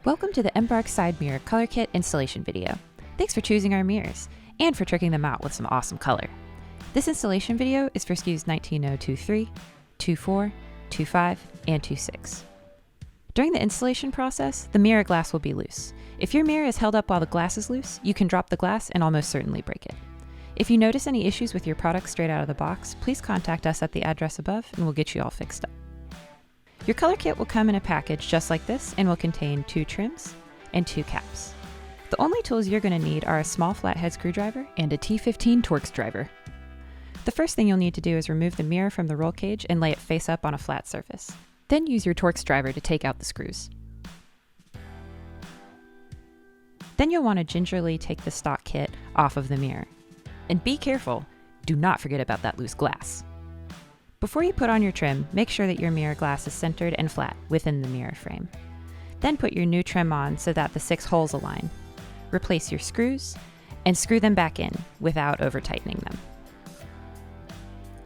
Welcome to the Embark Side Mirror Color Kit installation video. Thanks for choosing our mirrors, and for tricking them out with some awesome color. This installation video is for SKUs 19023, 24, 25, and 26. During the installation process, the mirror glass will be loose. If your mirror is held up while the glass is loose, you can drop the glass and almost certainly break it. If you notice any issues with your product straight out of the box, please contact us at the address above and we'll get you all fixed up. Your color kit will come in a package just like this and will contain 2 trims and 2 caps. The only tools you're going to need are a small flathead screwdriver and a T15 Torx driver. The first thing you'll need to do is remove the mirror from the roll cage and lay it face up on a flat surface. Then use your Torx driver to take out the screws. Then you'll want to gingerly take the stock kit off of the mirror. And be careful, do not forget about that loose glass. Before you put on your trim, make sure that your mirror glass is centered and flat within the mirror frame. Then put your new trim on so that the 6 holes align. Replace your screws and screw them back in without over-tightening them.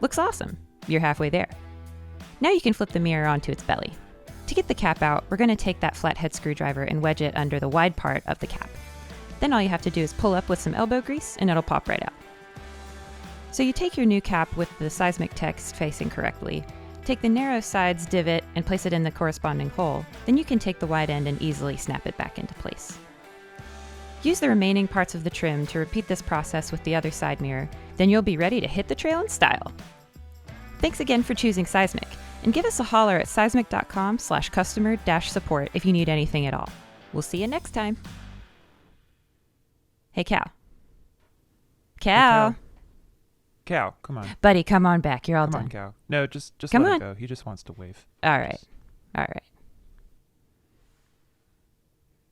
Looks awesome! You're halfway there. Now you can flip the mirror onto its belly. To get the cap out, we're going to take that flathead screwdriver and wedge it under the wide part of the cap. Then all you have to do is pull up with some elbow grease and it'll pop right out. So you take your new cap with the Seizmik text facing correctly, take the narrow sides divot and place it in the corresponding hole, then you can take the wide end and easily snap it back into place. Use the remaining parts of the trim to repeat this process with the other side mirror, then you'll be ready to hit the trail in style. Thanks again for choosing Seizmik, and give us a holler at seizmik.com/customer-support if you need anything at all. We'll see you next time. Hey, Cow. Cow. Cow, come on. Buddy, come on back. You're all done. Come on, Cow. No, just Come let on. him go. He just wants to wave. All right. All right.